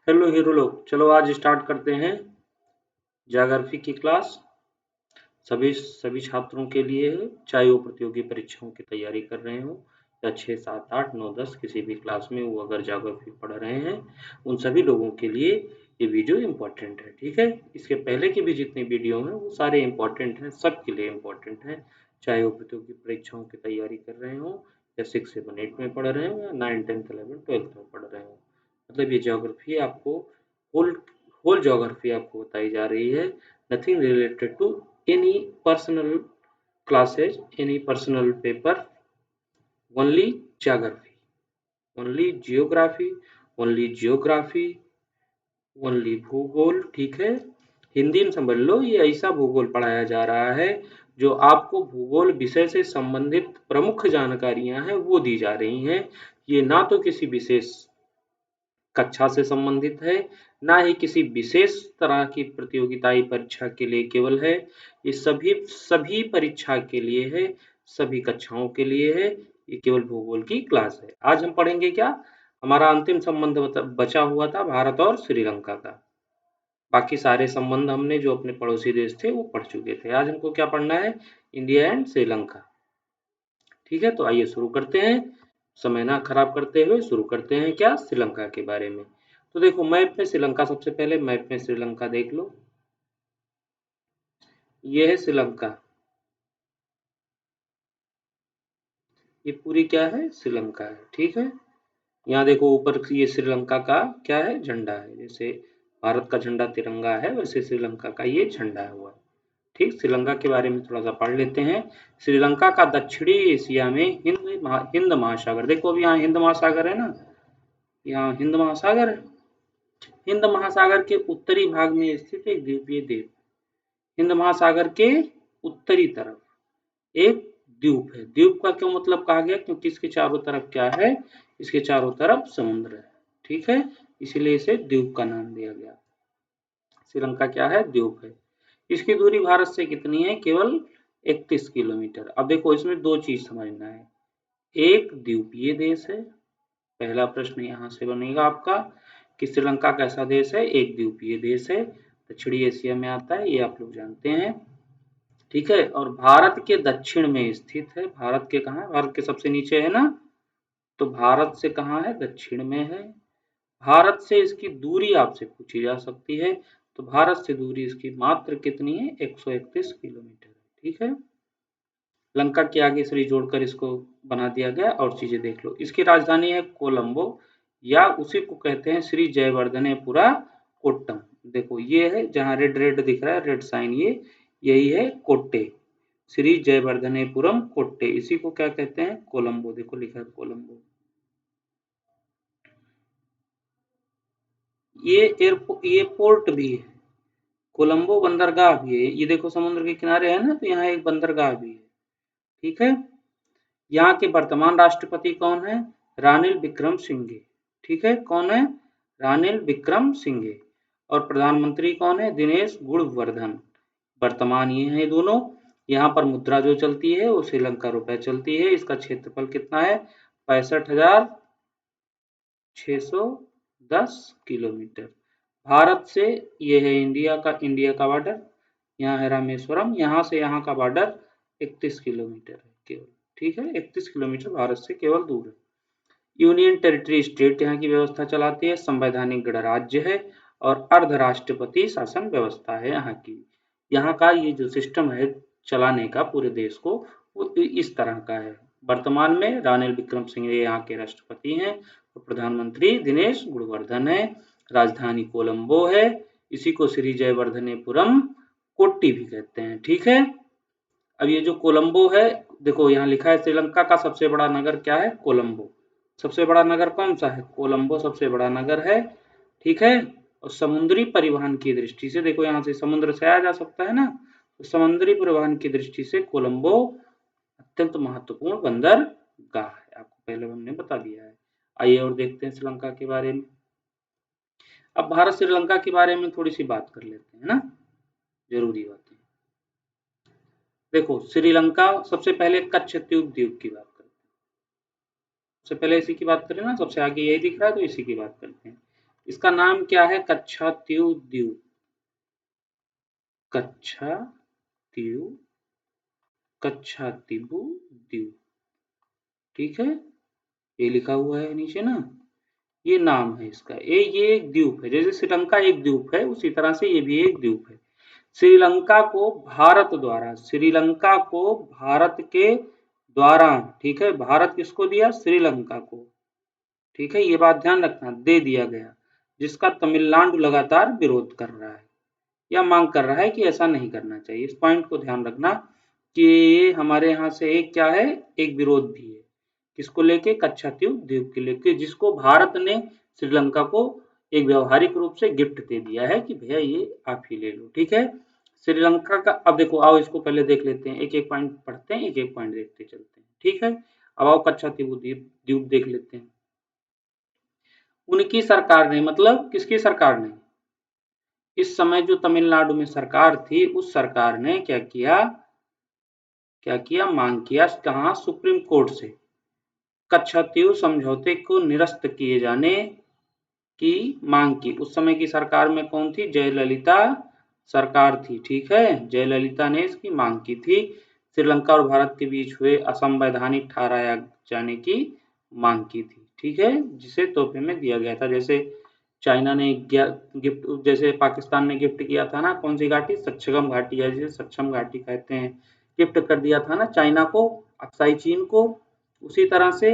Hello hero लोग, चलो आज स्टार्ट करते हैं ज्योग्राफी की क्लास। सभी सभी छात्रों के लिए है, चाहे वो प्रतियोगी परीक्षाओं की तैयारी कर रहे हो या 6, 7, 8, 9, 10 किसी भी क्लास में वो अगर ज्योग्राफी पढ़ रहे हैं, उन सभी लोगों के लिए ये वीडियो इम्पोर्टेंट है। ठीक है, इसके पहले की भी जितनी वीडियो हैं वो सारे इम्पोर्टेंट हैं, सबके लिए इम्पोर्टेंट है। चाहे वो प्रतियोगी परीक्षाओं की तैयारी कर रहे हो या 6, 7, 8 में पढ़ रहे हो या 9, 10, 11, 12 में पढ़ रहे हो। मतलब ये ज्योग्राफी आपको होल होल ज्योग्राफी आपको बताई जा रही है। Nothing related to any personal classes, any personal paper, only geography, only geography, only geography, only भूगोल। ठीक है, हिंदी में समझ लो, ये ऐसा भूगोल पढ़ाया जा रहा है जो आपको भूगोल विषय से संबंधित प्रमुख जानकारियां हैं वो दी जा रही हैं। ये ना तो किसी विशेष कक्षा से संबंधित है, ना ही किसी विशेष तरह की प्रतियोगिताई परीक्षा के लिए केवल है। ये सभी सभी परीक्षा के लिए है, सभी कक्षाओं के लिए है। ये केवल भूगोल की क्लास है। आज हम पढ़ेंगे क्या? हमारा अंतिम संबंध बचा हुआ था भारत और श्रीलंका का। बाकी सारे संबंध हमने जो अपने पड़ोसी देश थे वो पढ़ चुके थे। आज हमको क्या पढ़ना है? India and Sri Lanka. ठीक है, तो आइए शुरू करते हैं। समय ना खराब करते हुए शुरू करते हैं क्या? श्रीलंका के बारे में। तो देखो, मैप में श्रीलंका, सबसे पहले मैप में श्रीलंका देख लो। ये है श्रीलंका, ये पूरी क्या है? श्रीलंका है। ठीक है, यहाँ देखो ऊपर ये श्रीलंका का क्या है? झंडा है। जैसे भारत का झंडा तिरंगा है, वैसे श्रीलंका का ये झंडा हुआ है। ठीक, श्रीलंका के बारे में थोड़ा सा पढ़ लेते हैं। श्रीलंका का दक्षिणी एशिया में हिंद महासागर, देखो अभी यहाँ हिंद महासागर है ना, यहाँ हिंद महासागर है। हिंद महासागर के उत्तरी भाग में स्थित एक द्वीपीय देश। हिंद महासागर के उत्तरी तरफ एक द्वीप है। द्वीप का क्यों मतलब कहा गया? क्योंकि इसके चारों तरफ क्या है? इसके चारों तरफ समुद्र है। ठीक है, इसीलिए इसे द्वीप का नाम दिया गया। श्रीलंका क्या है? द्वीप है। इसकी दूरी भारत से कितनी है? केवल 31 किलोमीटर। अब देखो, इसमें दो चीज समझना है। एक द्वीपीय देश है, पहला प्रश्न यहाँ से बनेगा आपका कि श्रीलंका कैसा देश है? एक द्वीपीय देश है, दक्षिणी एशिया में आता है, ये आप लोग जानते हैं। ठीक है, और भारत के दक्षिण में स्थित है। भारत के कहाँ है? भारत के सबसे नीचे है ना, तो भारत से कहाँ है? दक्षिण में है। भारत से इसकी दूरी आपसे पूछी जा सकती है, तो भारत से दूरी इसकी मात्र कितनी है? 131 किलोमीटर। ठीक है, लंका के आगे श्री जोड़कर इसको बना दिया गया। और चीजें देख लो, इसकी राजधानी है कोलंबो, या उसी को कहते हैं श्री जयवर्धनेपुरा कोट्टम। देखो ये है जहाँ रेड रेड दिख रहा है, रेड साइन, ये यही है कोट्टे। श्री जयवर्धनेपुरम कोट्टे, इसी को क्या कहते हैं? कोलंबो। देखो लिखा है कोलंबो। ये एयरपोर्ट, ये पोर्ट भी है। कोलंबो बंदरगाह भी है। ये देखो समुद्र के किनारे है ना, तो यहाँ एक बंदरगाह भी है। ठीक है, यहाँ के वर्तमान राष्ट्रपति कौन है? रानिल विक्रम सिंघे। ठीक है, कौन है? रानिल विक्रम सिंघे। और प्रधानमंत्री कौन है? दिनेश गुणवर्धन। वर्तमान ये हैं दोनों। यहाँ पर मुद्रा जो चलती है वो श्रीलंका रुपए चलती है। इसका क्षेत्रफल कितना है? 65,610 किलोमीटर। भारत से ये है इंडिया का बॉर्डर। यहाँ है रामेश्वरम, यहाँ से यहाँ का बॉर्डर 31 किलोमीटर है केवल। ठीक है, 31 किलोमीटर भारत से केवल दूर है। यूनियन टेरिटरी स्टेट यहाँ की व्यवस्था चलाती है। संवैधानिक गणराज्य है और अर्धराष्ट्रपति शासन व्यवस्था है यहाँ की। यहाँ का ये जो सिस्टम है चलाने का पूरे देश को, वो इस तरह का है। वर्तमान में रानिल विक्रम सिंघे यहाँ के राष्ट्रपति हैं और प्रधानमंत्री दिनेश गुणवर्धन है। राजधानी कोलंबो है। इसी को श्री जयवर्धनेपुरम कोट्टी भी कहते हैं। ठीक है, अब ये जो कोलंबो है, देखो यहाँ लिखा है श्रीलंका का सबसे बड़ा नगर क्या है? कोलंबो। सबसे बड़ा नगर कौन सा है? कोलंबो सबसे बड़ा नगर है। ठीक है, और समुद्री परिवहन की दृष्टि से देखो, यहाँ से समुद्र से आया जा सकता है ना, तो समुद्री परिवहन की दृष्टि से कोलंबो अत्यंत महत्वपूर्ण बंदरगाह है। आपको पहले हमने बता दिया है। आइए और देखते हैं श्रीलंका के बारे में। अब भारत श्रीलंका के बारे में थोड़ी सी बात कर लेते हैं ना, जरूरी बातें। देखो श्रीलंका, सबसे पहले कच्छद्वीप द्वीप की बात करते हैं। सबसे पहले इसी की बात करें ना, सबसे आगे यही दिख रहा है तो इसी की बात करते हैं। इसका नाम क्या है? कच्छातीव द्वीप, कच्छातीव, कच्छातीव द्वीप, ठीक है, ये लिखा हुआ है नीचे ना, ये नाम है इसका। ये एक द्वीप है, जैसे श्रीलंका एक द्वीप है उसी तरह से ये भी एक द्वीप है। श्रीलंका को भारत द्वारा, श्रीलंका को भारत के द्वारा, ठीक है, भारत किसको दिया? श्रीलंका को, ठीक है, ये बात ध्यान रखना, दे दिया गया, जिसका तमिलनाडु लगातार विरोध कर रहा है या मांग कर रहा है कि ऐसा नहीं करना चाहिए। इस पॉइंट को ध्यान रखना कि ये हमारे यहाँ से एक क्या है, एक विरोध भी है, किसको लेके? कच्छातीव द्वीप के लेके, जिसको भारत ने श्रीलंका को एक व्यवहारिक रूप से गिफ्ट दे दिया है कि भैया ये आप ही ले लो, ठीक है। श्रीलंका का अब देखो, आओ इसको पहले देख लेते हैं, एक एक पॉइंट पढ़ते हैं, एक एक पॉइंट देखते चलते हैं, ठीक है। अब आओ कच्छातीव द्वीप द्वीप देख लेते हैं। उनकी सरकार ने, मतलब किसकी सरकार ने? इस समय जो तमिलनाडु में सरकार थी, उस सरकार ने क्या किया, क्या किया? मांग किया, कहाँ? सुप्रीम कोर्ट से कच्छातीव समझौते को निरस्त किए जाने की मांग की। उस समय की सरकार में कौन थी? जयललिता सरकार थी, ठीक है, जयललिता ने इसकी मांग की थी। श्रीलंका और भारत के बीच हुए असंवैधानिक ठहराया जाने की मांग की थी, ठीक है, जिसे तोहफे में दिया गया था। जैसे चाइना ने गिफ्ट, जैसे पाकिस्तान ने गिफ्ट किया था ना, कौन सी घाटी? सच्छगम घाटी, या जिसे सक्षम घाटी कहते हैं, गिफ्ट कर दिया था ना चाइना को, अक्साई चीन को। उसी तरह से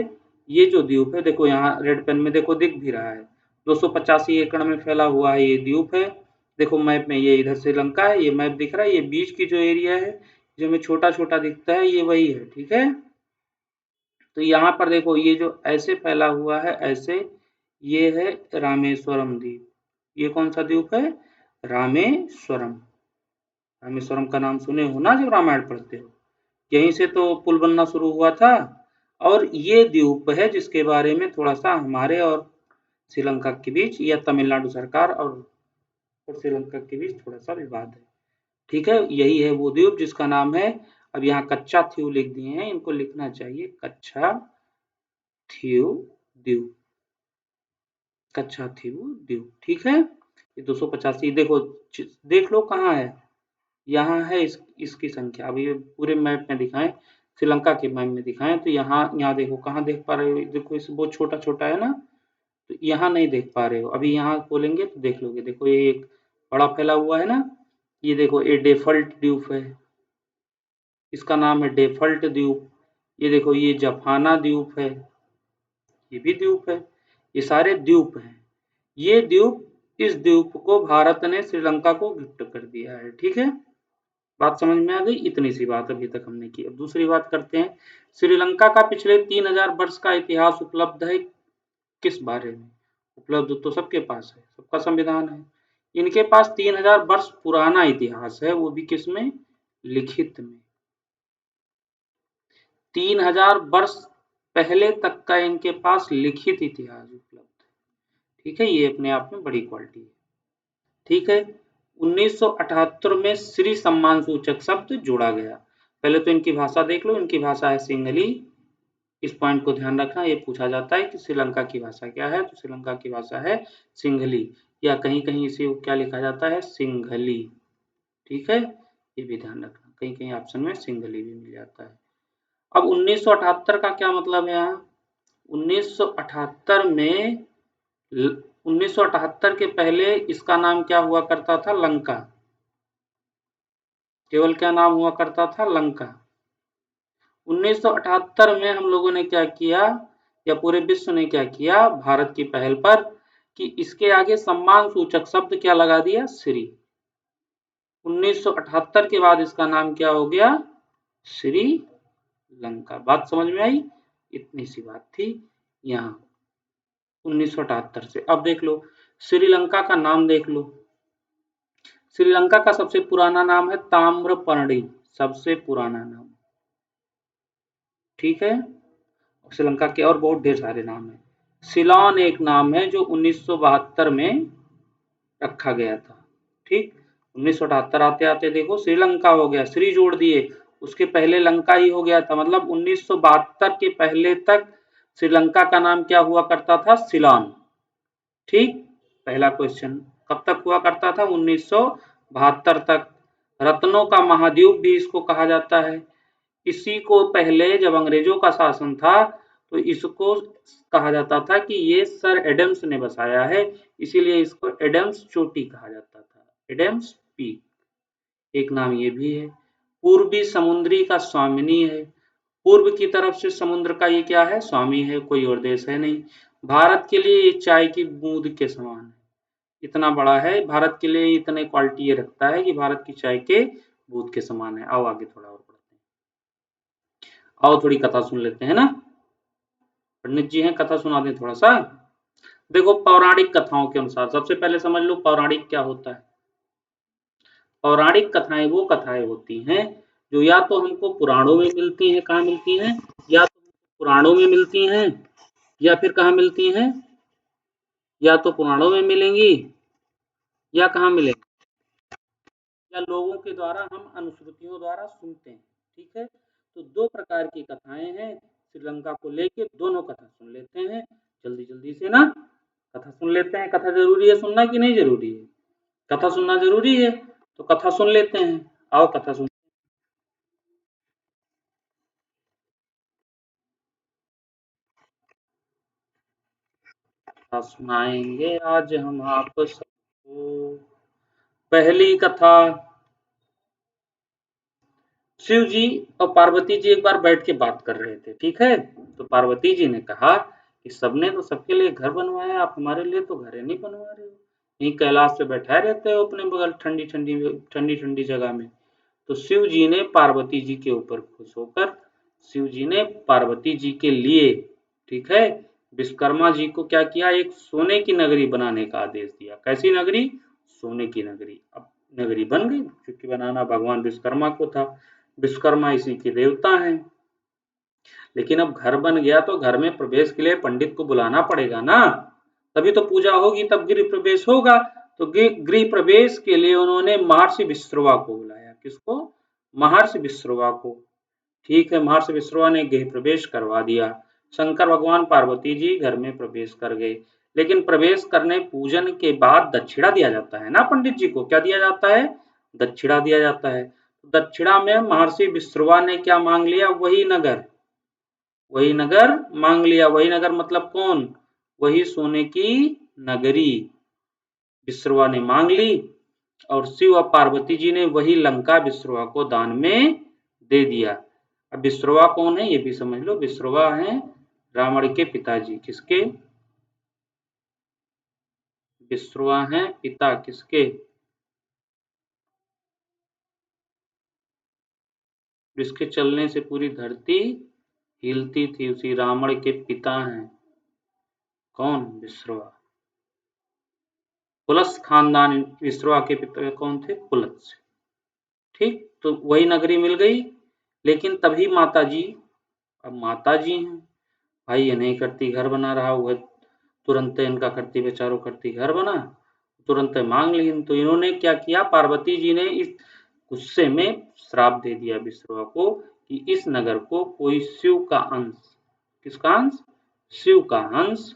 ये जो द्वीप है, देखो यहाँ रेड पेन में देखो दिख भी रहा है, 285 एकड़ में फैला हुआ है ये द्वीप है। देखो मैप में ये इधर श्रीलंका है, ये मैप दिख रहा है, ये बीच की जो एरिया है जो हमें छोटा छोटा दिखता है, ये वही है, ठीक है। तो यहाँ पर देखो ये जो ऐसे फैला हुआ है, ऐसे, ये है रामेश्वरम द्वीप। ये कौन सा द्वीप है? रामेश्वरम। रामेश्वरम का नाम सुने हो ना जब रामायण पढ़ते हो, यहीं से तो पुल बनना शुरू हुआ था। और ये द्वीप है जिसके बारे में थोड़ा सा हमारे और श्रीलंका के बीच, या तमिलनाडु सरकार और श्रीलंका के बीच थोड़ा सा विवाद है, ठीक है। यही है वो द्वीप जिसका नाम है, अब यहाँ कच्चा थीव लिख दिए हैं, इनको लिखना चाहिए कच्चा थीव द्वीप, कच्चा थीव द्वीप, ठीक है। ये 285 देखो, देख लो कहाँ है, यहाँ है इसकी संख्या। अभी ये पूरे मैप में दिखाएं, श्रीलंका के मैप में दिखाएं, तो यहाँ देखो, कहाँ देख पा रहे हो? देखो इस बहुत छोटा छोटा है ना, तो यहाँ नहीं देख पा रहे हो, अभी यहाँ खोलेंगे तो देख लोगे। देखो ये एक बड़ा फैला हुआ है ना, ये देखो ये डेफल्ट द्वीप है, इसका नाम है डेफल्ट द्वीप। ये देखो ये जफाना द्वीप है, ये भी द्वीप है, ये सारे द्वीप हैं। ये द्वीप, इस द्वीप को भारत ने श्रीलंका को गिफ्ट कर दिया है, ठीक है। बात समझ में आ गई? इतनी सी बात अभी तक हमने की। अब दूसरी बात करते हैं, श्रीलंका का पिछले 3000 वर्ष का इतिहास उपलब्ध है किस बारे में? उपलब्ध तो सबके पास है, सबका संविधान है। इनके पास 3000 वर्ष पुराना इतिहास है, वो भी किसमें? लिखित में। 3000 वर्ष पहले तक का इनके पास लिखित इतिहास उपलब्ध है, ठीक है, ये अपने आप में बड़ी क्वालिटी है, ठीक है। 1978 में श्री सम्मान सूचक शब्द जोड़ा गया। पहले तो इनकी भाषा देख लो, इनकी भाषा है सिंहली। इस पॉइंट को ध्यान रखना, ये पूछा जाता है कि श्रीलंका की भाषा क्या है, तो श्रीलंका की भाषा है सिंहली, या कहीं कहीं इसे क्या लिखा जाता है? सिंघली, ठीक है, ये भी ध्यान रखना, कहीं कहीं ऑप्शन में सिंघली भी मिल जाता है। अब 1978 का क्या मतलब है यहाँ? 1978 में, 1978 के पहले इसका नाम क्या हुआ करता था? लंका। केवल क्या नाम हुआ करता था? लंका। 1978 में हम लोगों ने क्या किया, या पूरे विश्व ने क्या किया, भारत की पहल पर, कि इसके आगे सम्मान सूचक शब्द क्या लगा दिया? श्री। 1978 के बाद इसका नाम क्या हो गया? श्री लंका। बात समझ में आई? इतनी सी बात थी यहाँ 1978 से। अब देख लो श्रीलंका का नाम देख लो, श्रीलंका का सबसे पुराना नाम है ताम्रपर्णी, सबसे पुराना नाम, ठीक है। श्रीलंका के और बहुत ढेर सारे नाम हैं। सिलोन एक नाम है जो 1972 में रखा गया था, ठीक। 1978 आते आते देखो श्रीलंका हो गया, श्री जोड़ दिए, उसके पहले लंका ही हो गया था, मतलब 1972 के पहले तक श्रीलंका का नाम क्या हुआ करता था? सिलोन, ठीक। पहला क्वेश्चन कब तक हुआ करता था? 1972 तक। रत्नों का महाद्वीप भी इसको कहा जाता है। इसी को पहले जब अंग्रेजों का शासन था तो इसको कहा जाता था कि ये सर एडम्स ने बसाया है, इसीलिए इसको एडम्स चोटी कहा जाता था, एडम्स पीक, एक नाम ये भी है। पूर्वी समुद्री का स्वामिनी है, पूर्व की तरफ से समुद्र का ये क्या है? स्वामी है, कोई और देश है नहीं। भारत के लिए ये चाय की बूंद के समान है, इतना बड़ा है भारत के लिए, इतने क्वालिटी ये रखता है कि भारत की चाय के बूंद के समान है। आओ आगे थोड़ा और पढ़ते हैं, आओ थोड़ी कथा सुन लेते हैं ना, पंडित जी हैं, कथा सुना दें थोड़ा सा। देखो पौराणिक कथाओं के अनुसार सबसे पहले समझ लो पौराणिक क्या होता है। पौराणिक कथाएं वो कथाएं होती हैं जो या तो हमको पुराणों में मिलती हैं, कहाँ मिलती हैं? या तो पुराणों में मिलती हैं, या फिर कहाँ मिलती हैं? या तो पुराणों में मिलेंगी, या कहाँ मिलेंगी, या लोगों के द्वारा हम अनुश्रुतियों द्वारा सुनते हैं। ठीक है, तो दो प्रकार की कथाएं हैं, श्रीलंका को लेके दोनों कथा सुन लेते हैं जल्दी जल्दी से ना, कथा सुन लेते हैं। कथा जरूरी है सुनना कि नहीं जरूरी है? कथा सुनना जरूरी है, तो कथा सुन लेते हैं। आओ कथा सुन, कथा सुनाएंगे आज हम आप सबको। पहली कथा, शिव जी और पार्वती जी एक बार बैठ के बात कर रहे थे। ठीक है, तो पार्वती जी ने कहा कि सबने तो सबके लिए घर बनवाया, आप हमारे लिए तो घर नहीं बनवा रहे हो, यहीं कैलाश पे बैठाए रहते हो अपने बगल ठंडी ठंडी ठंडी ठंडी जगह में। तो शिव जी ने पार्वती जी के ऊपर खुश होकर, शिव जी ने पार्वती जी के लिए, ठीक है, विश्वकर्मा जी को क्या किया? एक सोने की नगरी बनाने का आदेश दिया। कैसी नगरी? सोने की नगरी। अब नगरी बन गई, क्योंकि बनाना भगवान विश्वकर्मा को था, विश्वकर्मा इसी के देवता हैं। लेकिन अब घर बन गया तो घर में प्रवेश के लिए पंडित को बुलाना पड़ेगा ना, तभी तो पूजा होगी, तब गृह प्रवेश होगा। तो गृह प्रवेश के लिए उन्होंने महर्षि विश्रवा को बुलाया। किसको? महर्षि विश्रवा को। ठीक है, महर्षि विश्रवा ने गृह प्रवेश करवा दिया। शंकर भगवान पार्वती जी घर में प्रवेश कर गए। लेकिन प्रवेश करने पूजन के बाद दक्षिणा दिया जाता है ना, पंडित जी को क्या दिया जाता है? दक्षिणा दिया जाता है। दक्षिणा में महर्षि विश्रवा ने क्या मांग लिया? वही नगर, वही नगर मांग लिया। वही नगर मतलब कौन? वही सोने की नगरी विश्रवा ने मांग ली, और शिव और पार्वती जी ने वही लंका विश्रवा को दान में दे दिया। अब विश्रवा कौन है ये भी समझ लो, विश्रवा है रावण के पिताजी। किसके? विश्रवा हैं पिता किसके? जिसके चलने से पूरी धरती हिलती थी, उसी रावण के पिता हैं। कौन? विश्रवा। पुलस खानदान विश्रवा के पिता कौन थे? पुलस। ठीक, तो वही नगरी मिल गई। लेकिन तभी माता जी, अब माता जी हैं, भाई ये नहीं करती घर बना रहा हुआ, तुरंत इनका करती बेचारों करती घर बना, तुरंत मांग ली। तो इन्होंने क्या किया? पार्वती जी ने इस गुस्से में श्राप दे दिया विश्रवा को कि इस नगर को कोई शिव का अंश, किसका अंश? शिव का अंश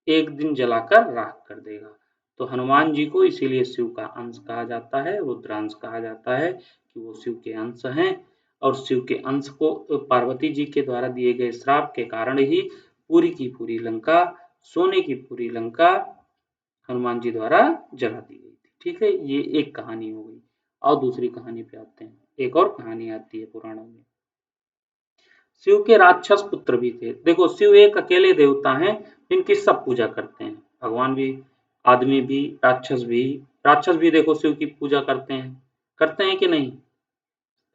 एक दिन जलाकर राख कर देगा। तो हनुमान जी को इसीलिए शिव का अंश कहा जाता है, रुद्रांश कहा जाता है, कि वो शिव के अंश हैं। और शिव के अंश को पार्वती जी के द्वारा दिए गए श्राप के कारण ही पूरी की पूरी लंका, सोने की पूरी लंका हनुमान जी द्वारा जला दी गई थी। ठीक है, ये एक कहानी हो गई। और दूसरी कहानी पे आते हैं। एक और कहानी आती है पुराणों में। शिव के राक्षस पुत्र भी थे। देखो शिव एक अकेले देवता हैं जिनकी सब पूजा करते हैं, भगवान भी, आदमी भी, राक्षस भी। राक्षस भी देखो शिव की पूजा करते हैं कि नहीं?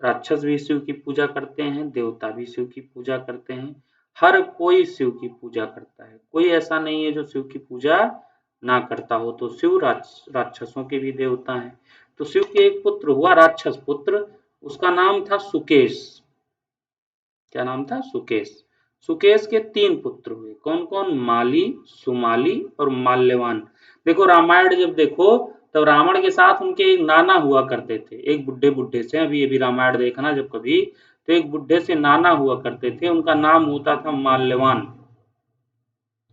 राक्षस भी शिव की पूजा करते हैं, देवता भी शिव की पूजा करते हैं। हर कोई शिव की पूजा करता है, कोई ऐसा नहीं है जो शिव की पूजा ना करता हो। तो शिव राक्षसों के भी देवता हैं। तो शिव के एक पुत्र हुआ, राक्षस पुत्र, उसका नाम था सुकेश। क्या नाम था? सुकेश। सुकेश के 3 पुत्र हुए। कौन कौन? माली, सुमाली और माल्यवान। देखो रामायण जब देखो तब रावण के साथ उनके एक नाना हुआ करते थे, एक बुड्ढे बुड्ढे से। अभी अभी रामायण देखना जब कभी, तो एक बुड्ढे से नाना हुआ करते थे, उनका नाम होता था माल्यवान।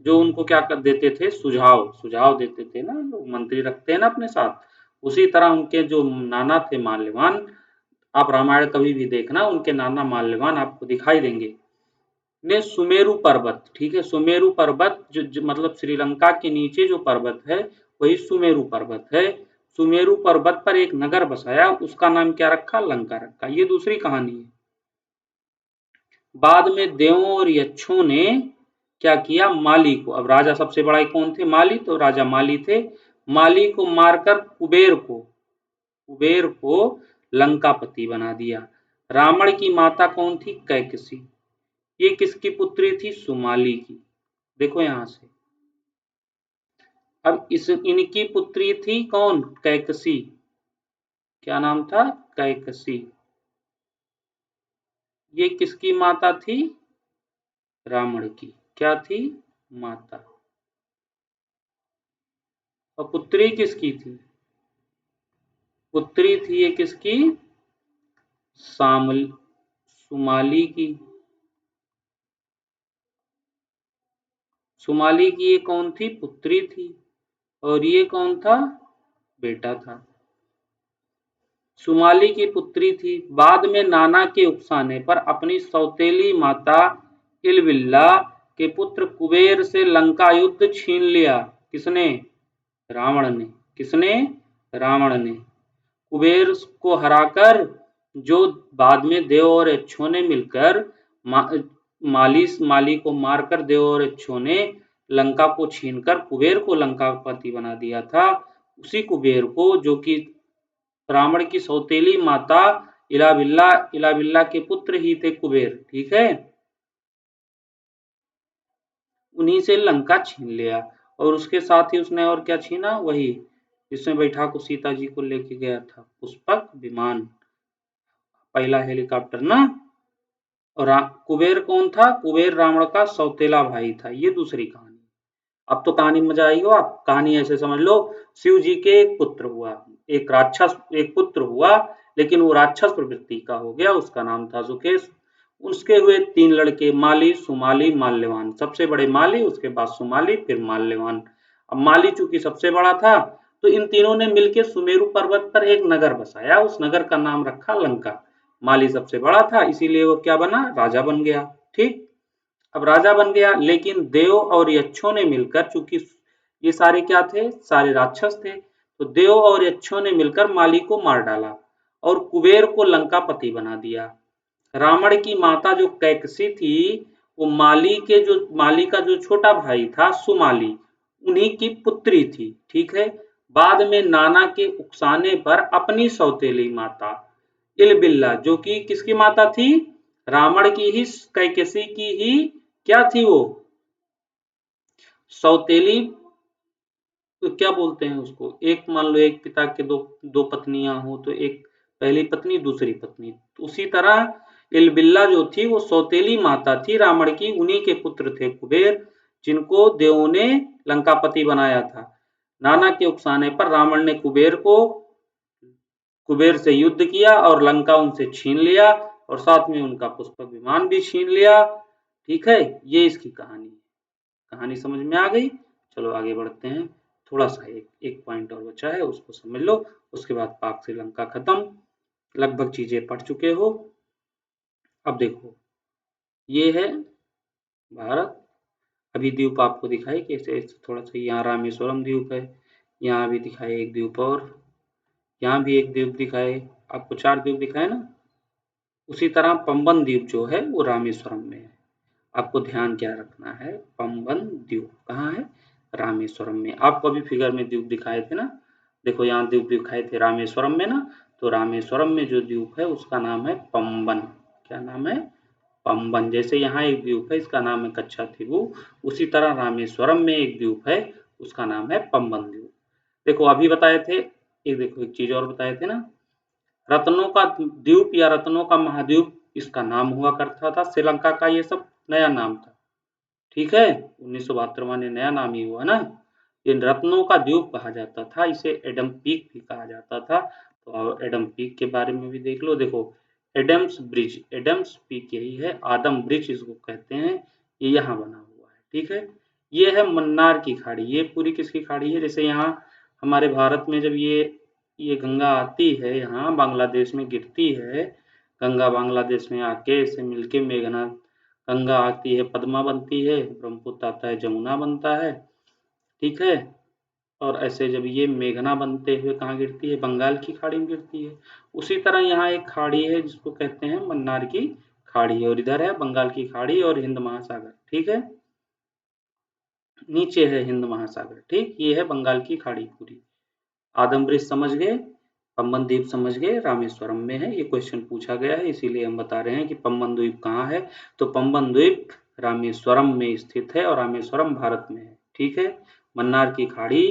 जो उनको क्या कर देते थे, सुझाव सुझाव देते थे ना, लोग मंत्री रखते हैं ना अपने साथ, उसी तरह उनके जो नाना थे माल्यवान, आप रामायण कभी भी देखना, उनके नाना माल्यवान आपको दिखाई देंगे, ने सुमेरु पर्वत, ठीक है, सुमेरु पर्वत जो मतलब श्रीलंका के नीचे जो पर्वत है वही सुमेरु पर्वत है। सुमेरु पर्वत पर एक नगर बसाया, उसका नाम क्या रखा, लंका रखा। ये दूसरी कहानी है। बाद में देवों और यक्षों ने क्या किया, माली को, अब राजा सबसे बड़ा कौन थे, माली, तो राजा माली थे, माली को मारकर कुबेर को लंकापति बना दिया। रावण की माता कौन थी, कैकसी। ये किसकी पुत्री थी, सुमाली की। देखो यहां से, अब इनकी पुत्री थी कौन, कैकसी। क्या नाम था, कैकसी। ये किसकी माता थी, रावण की क्या थी, माता। और पुत्री किसकी थी, पुत्री थी ये किसकी, सामल सुमाली की। सुमाली की ये कौन थी, पुत्री थी, और ये कौन था, बेटा था। सुमाली की पुत्री थी। बाद में नाना के उकसाने पर अपनी सौतेली माता इलबिल्ला के पुत्र कुबेर से लंका युद्ध छीन लिया। किसने, रावण ने। किसने, रावण ने। कुबेर को हराकर, जो बाद में देव और यक्षों ने मिलकर मा, माली को मारकर देव और यक्षों ने लंका को छीनकर कुबेर को लंकापति बना दिया था, उसी कुबेर को, जो कि रावण की सौतेली माता इलाबिल्ला इलाबिल्ला के पुत्र ही थे कुबेर, ठीक है, उन्हीं से लंका छीन लिया। और उसके साथ ही उसने और क्या छीना, वही जिसमें बैठा को सीता जी को लेके गया था, पुष्पक विमान, पहला हेलीकॉप्टर ना। और कुबेर कौन था, कुबेर रावण का सौतेला भाई था। ये दूसरी कहानी। अब तो कहानी में मजा आई हो, आप कहानी ऐसे समझ लो, शिव जी के एक पुत्र हुआ, एक राक्षस, एक पुत्र हुआ, लेकिन वो राक्षस प्रवृत्ति का हो गया, उसका नाम था सुकेश। उसके हुए 3 लड़के, माली, सुमाली, माल्यवान। सबसे बड़े माली, उसके बाद सुमाली, फिर माल्यवान। अब माली चूंकि सबसे बड़ा था, तो इन तीनों ने मिलकर सुमेरु पर्वत पर एक नगर बसाया, उस नगर का नाम रखा लंका। माली सबसे बड़ा था, इसीलिए वो क्या बना, राजा बन गया, ठीक। अब राजा बन गया, लेकिन देव और यक्षों ने मिलकर, चूंकि ये सारे क्या थे, सारे राक्षस थे, तो देव और यक्षों ने मिलकर माली को मार डाला और कुबेर को लंकापति बना दिया। रावण की माता जो कैकसी थी, वो माली का जो छोटा भाई था सुमाली, उन्हीं की पुत्री थी, ठीक है। बाद में नाना के उकसाने पर अपनी सौतेली माता इलबिल्ला, जो कि किसकी माता थी, रावण की ही, कैकसी की ही क्या थी वो, सौतेली, तो क्या बोलते हैं उसको, एक मान लो एक पिता के दो दो पत्नियां हो, तो एक पहली पत्नी दूसरी पत्नी, तो उसी तरह इलबिल्ला जो थी वो सौतेली माता थी रावण की, उन्हीं के पुत्र थे कुबेर, जिनको देवों ने लंकापति बनाया था। नाना के उकसाने पर रावण ने कुबेर से युद्ध किया और लंका उनसे छीन लिया, और साथ में उनका पुष्पक विमान भी छीन लिया, ठीक है। ये इसकी कहानी, कहानी समझ में आ गई। चलो आगे बढ़ते हैं, थोड़ा सा एक एक पॉइंट और बचा है, उसको समझ लो, उसके बाद पाक श्रीलंका खत्म, लगभग चीजें पढ़ चुके हो। अब देखो, ये है भारत। अभी द्वीप आपको दिखाई कैसे, थोड़ा सा, यहाँ रामेश्वरम द्वीप है, यहाँ भी दिखाए एक द्वीप, और यहाँ भी एक द्वीप दिखाए, आपको 4 द्वीप दिखाए ना। उसी तरह पंबन द्वीप जो है वो रामेश्वरम में है। आपको ध्यान क्या रखना है, पंबन द्वीप कहाँ है, रामेश्वरम में। आपको अभी फिगर में द्वीप दिखाए थे ना, देखो यहाँ द्वीप दिखाए थे रामेश्वरम में ना, तो रामेश्वरम में जो द्वीप है उसका नाम है पंबन। क्या नाम है, पंबन। जैसे यहाँ एक द्वीप है, इसका नाम है कच्छाथिबू, उसी तरह रामेश्वरम में एक द्वीप है, उसका नाम है पंबन द्वीप। देखो अभी बताए थे, एक देखो एक चीज और बताए थे ना, रत्नों का द्वीप या रत्नों का महाद्वीप इसका नाम हुआ करता था, श्रीलंका का ये सब नया नाम था, ठीक है। 1972 में नया नाम ही हुआ ना। ये रत्नों का द्वीप कहा जाता था, इसे एडम पीक भी कहा जाता था। तो एडम पीक के बारे में भी देख लो, देखो एडम्स ब्रिज, एडम्स पीक यही है, आदम ब्रिज इसको कहते हैं, ये यहाँ बना हुआ है, ठीक है। ये है मन्नार की खाड़ी। ये पूरी किसकी खाड़ी है? जैसे यहाँ हमारे भारत में जब ये गंगा आती है, यहाँ बांग्लादेश में गिरती है, गंगा बांग्लादेश में आके इससे मिलके मेघना, गंगा आती है पद्मा बनती है, ब्रह्मपुत्र आता है जमुना बनता है, ठीक है। और ऐसे जब ये मेघना बनते हुए कहाँ गिरती है? बंगाल की खाड़ी में गिरती है। उसी तरह यहाँ एक खाड़ी है जिसको कहते हैं मन्नार की खाड़ी, और इधर है बंगाल की खाड़ी और हिंद महासागर, ठीक है। नीचे है हिंद महासागर, ठीक। ये है बंगाल की खाड़ी पूरी। आदम ब्रिज समझ गए, पम्बन द्वीप समझ गए, रामेश्वरम में है। ये क्वेश्चन पूछा गया है, इसीलिए हम बता रहे हैं कि पम्बन द्वीप कहाँ है। तो पम्बन द्वीप रामेश्वरम में स्थित है और रामेश्वरम भारत में है, ठीक है। मन्नार की खाड़ी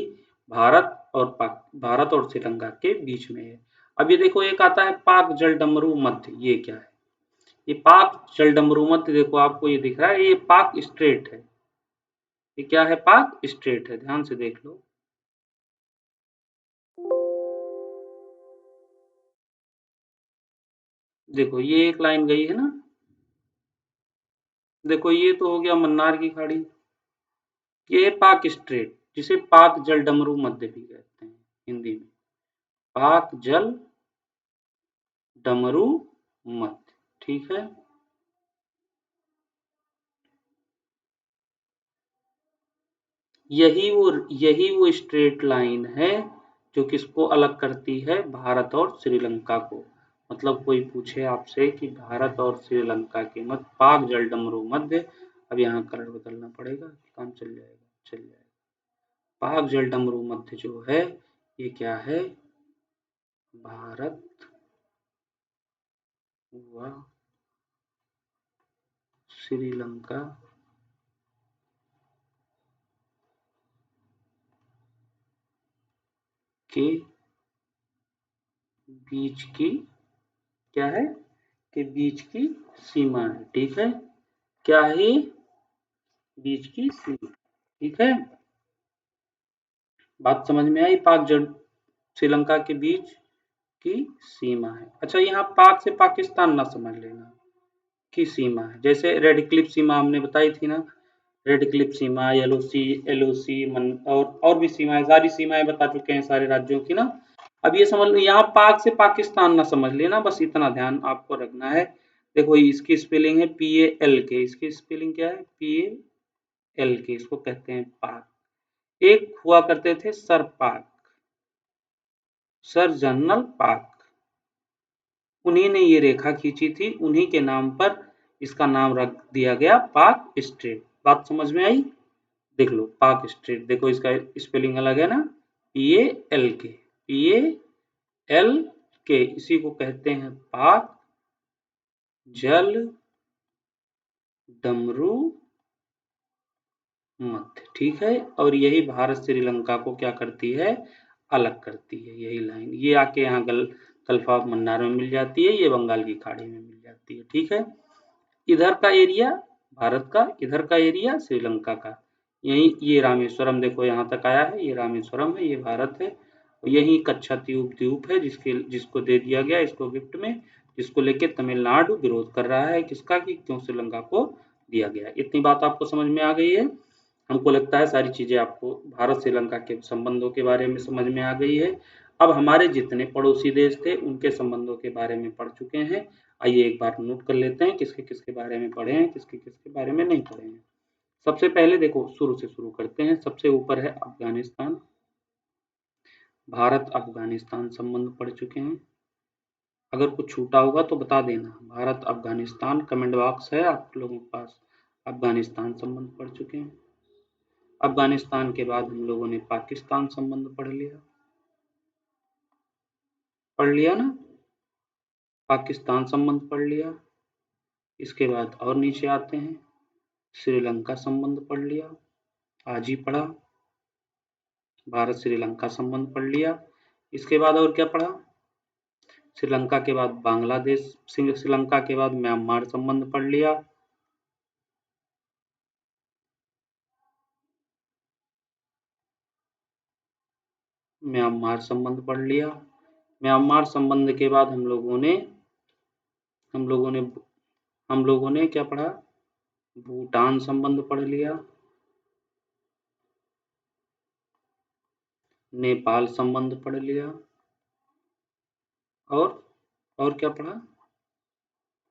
भारत और श्रीलंका के बीच में है। अब ये देखो एक आता है पाक जलडमरू मध्य, ये क्या है? ये पाक जलडमरू मध्य, देखो आपको ये दिख रहा है, ये पाक स्ट्रेट है। ये क्या है? पाक स्ट्रेट है, ध्यान से देख लो। देखो ये एक लाइन गई है ना, देखो ये तो हो गया मन्नार की खाड़ी। ये है पाक स्ट्रेट, जिसे पाक जल डमरू मध्य भी कहते हैं हिंदी में, पाक जल डमरू मध्य, ठीक है। यही वो स्ट्रेट लाइन है जो किसको अलग करती है? भारत और श्रीलंका को। मतलब कोई पूछे आपसे कि भारत और श्रीलंका के मध्य पाक जल डमरू मध्य, अब यहाँ कलर बदलना पड़ेगा, काम चल जाएगा, चल जाएगा। पाक जल डमरू मध्य जो है, ये क्या है? भारत व श्रीलंका के बीच की क्या है? के बीच की सीमा है, ठीक है। क्या है ये? बीच की सीमा, ठीक है। बात समझ में आई? पाक जल श्रीलंका के बीच की सीमा है। अच्छा, यहाँ पाक से पाकिस्तान ना समझ लेना की सीमा है। जैसे रेड क्लिफ सीमा हमने बताई थी ना, रेड क्लिफ सीमा, एलओसी और भी सीमाएं, सारी सीमाएं बता चुके हैं सारे राज्यों की ना। अब ये समझ लो, यहाँ पाक से पाकिस्तान ना समझ लेना, बस इतना ध्यान आपको रखना है। देखो इसकी स्पेलिंग है PALK, इसकी स्पेलिंग क्या है? PALK, इसको कहते हैं पाक। एक हुआ करते थे सर पाक, सर जनरल पाक, उन्हीं ने ये रेखा खींची थी, उन्हीं के नाम पर इसका नाम रख दिया गया पाक स्ट्रेट। बात समझ में आई? देख लो पाक स्ट्रेट, देखो इसका स्पेलिंग अलग है ना, PALK, इसी को कहते हैं पाक जल डमरू मध्य, ठीक है। और यही भारत श्रीलंका को क्या करती है? अलग करती है यही लाइन। ये आके यहाँ गल्फ ऑफ मन्नार में मिल जाती है, ये बंगाल की खाड़ी में मिल जाती है, ठीक है। इधर का एरिया भारत का, इधर का एरिया श्रीलंका का। यही ये रामेश्वरम देखो यहाँ तक आया है, ये रामेश्वरम है, ये भारत है। और यही कच्छाद्वीप द्वीप है जिसको दे दिया गया इसको गिफ्ट में, जिसको लेके तमिलनाडु विरोध कर रहा है किसका, कि क्यों श्रीलंका को दिया गया। इतनी बात आपको समझ में आ गई है? हमको लगता है सारी चीजें आपको भारत श्रीलंका के संबंधों के बारे में समझ में आ गई है। अब हमारे जितने पड़ोसी देश थे उनके संबंधों के बारे में पढ़ चुके हैं। आइए एक बार नोट कर लेते हैं किसके किसके बारे में पढ़े हैं, किसके किसके बारे में नहीं पढ़े हैं। सबसे पहले देखो शुरू से शुरू करते हैं। सबसे ऊपर है अफगानिस्तान। भारत अफगानिस्तान संबंध पढ़ चुके हैं। अगर कुछ छूटा होगा तो बता देना। भारत अफगानिस्तान कमेंट बॉक्स है आप लोगों के पास। अफगानिस्तान संबंध पढ़ चुके हैं। अफगानिस्तान के बाद हम लोगों ने पाकिस्तान संबंध पढ़ लिया, पढ़ लिया ना, पाकिस्तान संबंध पढ़ लिया। इसके बाद और नीचे आते हैं, श्रीलंका संबंध पढ़ लिया, आज ही पढ़ा। भारत श्रीलंका संबंध पढ़ लिया। इसके बाद और क्या पढ़ा? श्रीलंका के बाद बांग्लादेश, श्रीलंका के बाद म्यांमार संबंध पढ़ लिया। म्यांमार संबंध पढ़ लिया। म्यांमार संबंध के बाद हम लोगों ने हम लोगों ने क्या पढ़ा? भूटान संबंध पढ़ लिया। नेपाल संबंध पढ़ लिया। और क्या पढ़ा?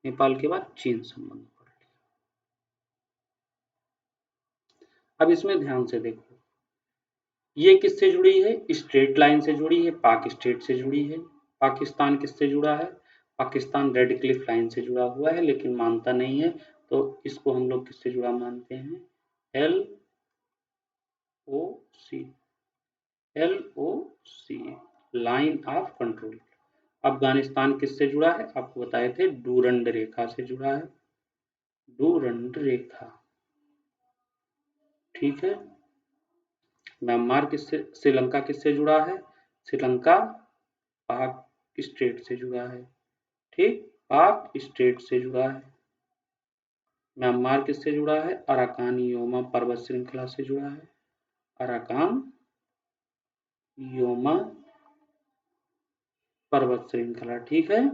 नेपाल के बाद चीन संबंध पढ़ लिया। अब इसमें ध्यान से देखो, ये किससे जुड़ी है? स्ट्रेट लाइन से जुड़ी है, पाक स्टेट से जुड़ी है। पाकिस्तान किससे जुड़ा है? पाकिस्तान रेड क्लिफ लाइन से जुड़ा हुआ है, लेकिन मानता नहीं है, तो इसको हम लोग किससे जुड़ा मानते हैं? L O C, L O C, line of control. Afghanistan किससे जुड़ा है? आपको बताए थे डूरंड रेखा से जुड़ा है, डूरंड रेखा। ठीक है। म्यांमार किससे, श्रीलंका किससे जुड़ा है? श्रीलंका पाक स्टेट से जुड़ा है। ठीक, पाक स्टेट से जुड़ा है। म्यांमार किससे जुड़ा है? अराकान योमा पर्वत श्रृंखला से जुड़ा है। अराकान योमा पर्वत श्रृंखला, ठीक है,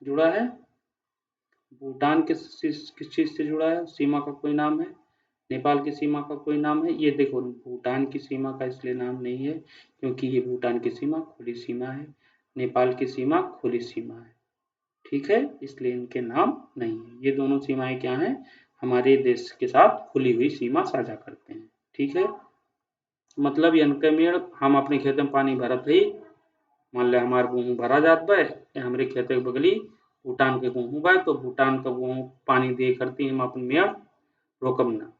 जुड़ा है। भूटान किस चीज से जुड़ा है? सीमा का कोई नाम है? नेपाल की सीमा का कोई नाम है? ये देखो, भूटान की सीमा का इसलिए नाम नहीं है क्योंकि ये भूटान की सीमा खुली सीमा है, नेपाल की सीमा खुली सीमा है। ठीक है, इसलिए इनके नाम नहीं है। ये दोनों सीमाएं क्या हैं? हमारे देश के साथ खुली हुई सीमा साझा करते हैं। ठीक है, मतलब इनके में हम अपने खेत में पानी भरत ही, मान लिया हमार गेहूँ भरा जात बा, हमरे खेत के बगली भूटान के गेहूँ बा, तो भूटान का गेहूँ पानी दे करती हम अपन मेड़ रोकम ना,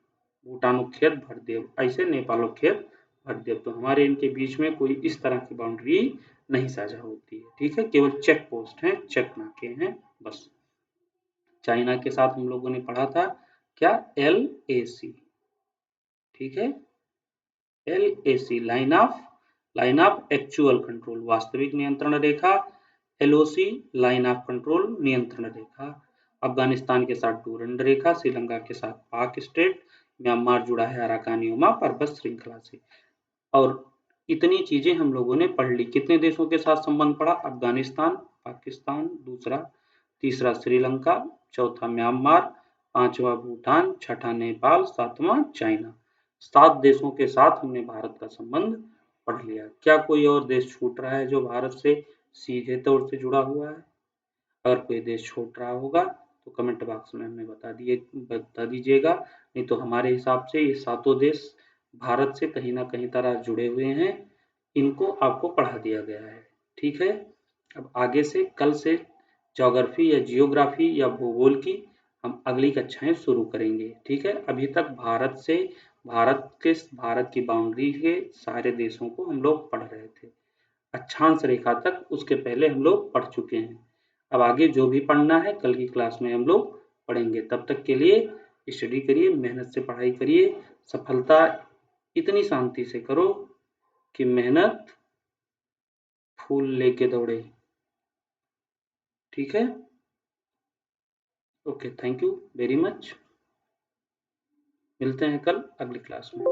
भूटानो खेत भर देव, ऐसे नेपालो खेत भर देव। तो हमारे इनके बीच में कोई इस तरह की बाउंड्री नहीं साझा होती है। ठीक है, केवल चेक पोस्ट है, चेक नाके हैं बस। चाइना के साथ हम लोगों ने पढ़ा था क्या? LAC। ठीक है, LAC, line of actual control, वास्तविक नियंत्रण रेखा। LOC, लाइन ऑफ कंट्रोल, नियंत्रण रेखा। अफगानिस्तान के साथ डूरंड रेखा, श्रीलंका के साथ पाक स्टेट, म्यांमार जुड़ा है अराकान योमा पर्वत श्रृंखला से। और इतनी चीजें हम लोगों ने पढ़ ली। कितने देशों के साथ संबंध पढ़ा? अफगानिस्तान, पाकिस्तान दूसरा, तीसरा श्रीलंका, चौथा म्यांमार, पांचवा भूटान, छठा नेपाल, सातवां चाइना। 7 देशों के साथ हमने भारत का संबंध पढ़ लिया। क्या कोई और देश छूट रहा है जो भारत से सीधे तौर से जुड़ा हुआ है? अगर कोई देश छूट रहा होगा तो कमेंट बॉक्स में हमें बता दीजिएगा। नहीं तो हमारे हिसाब से ये सातों देश भारत से कहीं ना कहीं तरह जुड़े हुए हैं, इनको आपको पढ़ा दिया गया है। ठीक है, अब आगे से कल से ज्योग्राफी या जियोग्राफी या भूगोल की हम अगली कक्षाएं शुरू करेंगे। ठीक है, अभी तक भारत की बाउंड्री के सारे देशों को हम लोग पढ़ रहे थे, अक्षांश रेखा तक उसके पहले हम लोग पढ़ चुके हैं। अब आगे जो भी पढ़ना है कल की क्लास में हम लोग पढ़ेंगे। तब तक के लिए स्टडी करिए, मेहनत से पढ़ाई करिए। सफलता इतनी शांति से करो कि मेहनत फूल लेके दौड़े। ठीक है, okay, thank you very much. मिलते हैं कल अगली क्लास में।